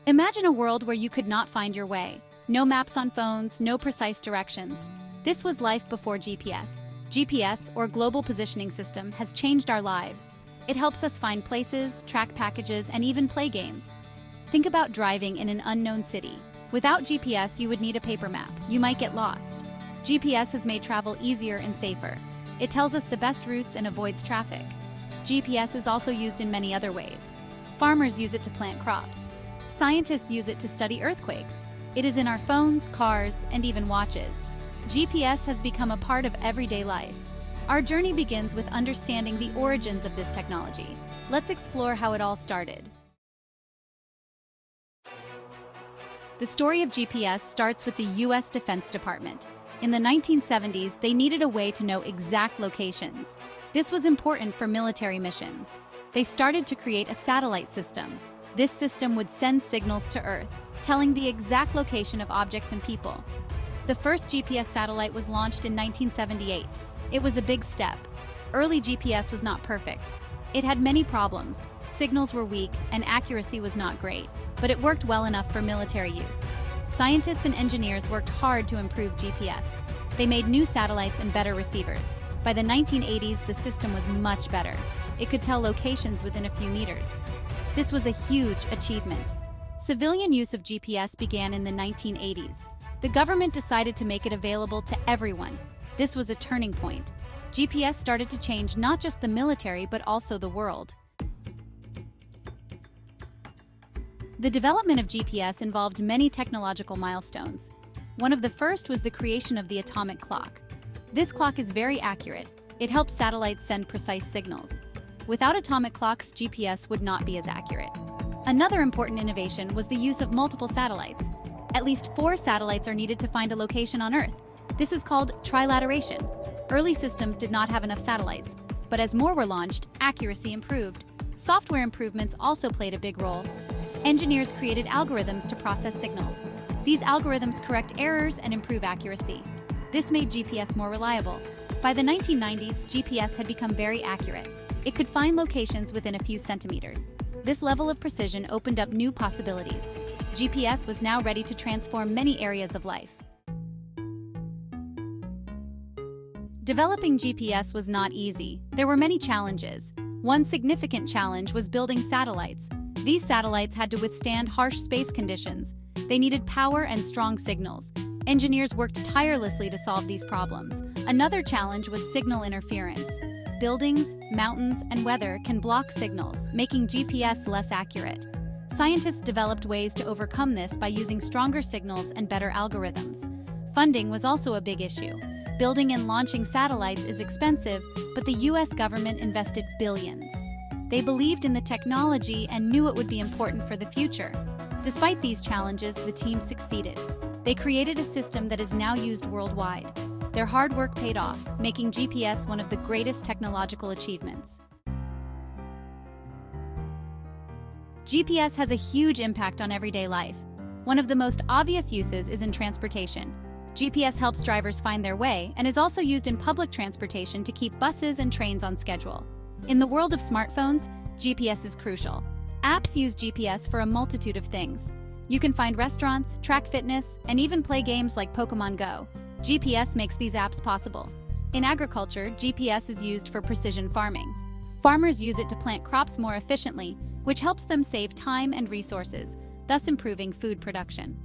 Imagine a world where you could not find your way. No maps on phones, no precise directions. This was life before GPS. GPS, or Global Positioning System, has changed our lives. It helps us find places, track packages, and even play games. Think about driving in an unknown city. Without GPS, you would need a paper map. You might get lost. GPS has made travel easier and safer. It tells us the best routes and avoids traffic. GPS is also used in many other ways. Farmers use it to plant crops. Scientists use it to study earthquakes. It is in our phones, cars, and even watches. GPS has become a part of everyday life. Our journey begins with understanding the origins of this technology. Let's explore how it all started. The story of GPS starts with the U.S. Defense Department. In the 1970s, they needed a way to know exact locations. This was important for military missions. They started to create a satellite system. This system would send signals to Earth, telling the exact location of objects and people. The first GPS satellite was launched in 1978. It was a big step. Early GPS was not perfect. It had many problems. Signals were weak and accuracy was not great, but it worked well enough for military use. Scientists and engineers worked hard to improve GPS. They made new satellites and better receivers. By the 1980s, the system was much better. It could tell locations within a few meters. This was a huge achievement. Civilian use of GPS began in the 1980s. The government decided to make it available to everyone. This was a turning point. GPS started to change not just the military, but also the world. The development of GPS involved many technological milestones. One of the first was the creation of the atomic clock. This clock is very accurate. It helps satellites send precise signals. Without atomic clocks, GPS would not be as accurate. Another important innovation was the use of multiple satellites. At least 4 satellites are needed to find a location on Earth. This is called trilateration. Early systems did not have enough satellites, but as more were launched, accuracy improved. Software improvements also played a big role. Engineers created algorithms to process signals. These algorithms correct errors and improve accuracy. This made GPS more reliable. By the 1990s, GPS had become very accurate. It could find locations within a few centimeters. This level of precision opened up new possibilities. GPS was now ready to transform many areas of life. Developing GPS was not easy. There were many challenges. One significant challenge was building satellites. These satellites had to withstand harsh space conditions. They needed power and strong signals. Engineers worked tirelessly to solve these problems. Another challenge was signal interference. Buildings, mountains, and weather can block signals, making GPS less accurate. Scientists developed ways to overcome this by using stronger signals and better algorithms. Funding was also a big issue. Building and launching satellites is expensive, but the U.S. government invested billions. They believed in the technology and knew it would be important for the future. Despite these challenges, the team succeeded. They created a system that is now used worldwide. Their hard work paid off, making GPS one of the greatest technological achievements. GPS has a huge impact on everyday life. One of the most obvious uses is in transportation. GPS helps drivers find their way and is also used in public transportation to keep buses and trains on schedule. In the world of smartphones, GPS is crucial. Apps use GPS for a multitude of things. You can find restaurants, track fitness, and even play games like Pokemon Go. GPS makes these apps possible. In agriculture, GPS is used for precision farming. Farmers use it to plant crops more efficiently, which helps them save time and resources, thus improving food production.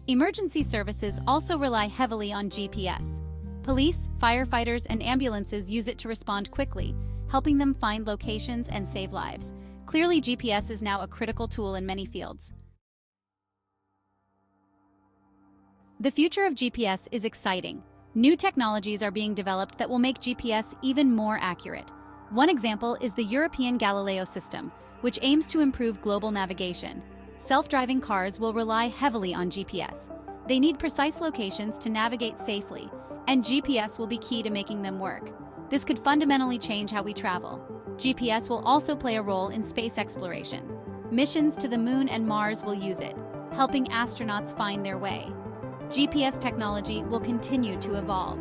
Emergency services also rely heavily on GPS. Police, firefighters, and ambulances use it to respond quickly, helping them find locations and save lives. Clearly, GPS is now a critical tool in many fields. The future of GPS is exciting. New technologies are being developed that will make GPS even more accurate. One example is the European Galileo system, which aims to improve global navigation. Self-driving cars will rely heavily on GPS. They need precise locations to navigate safely, and GPS will be key to making them work. This could fundamentally change how we travel. GPS will also play a role in space exploration. Missions to the Moon and Mars will use it, helping astronauts find their way. GPS technology will continue to evolve.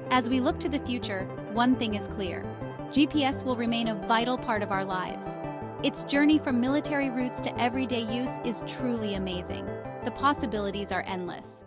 As we look to the future, one thing is clear: GPS will remain a vital part of our lives. Its journey from military roots to everyday use is truly amazing. The possibilities are endless.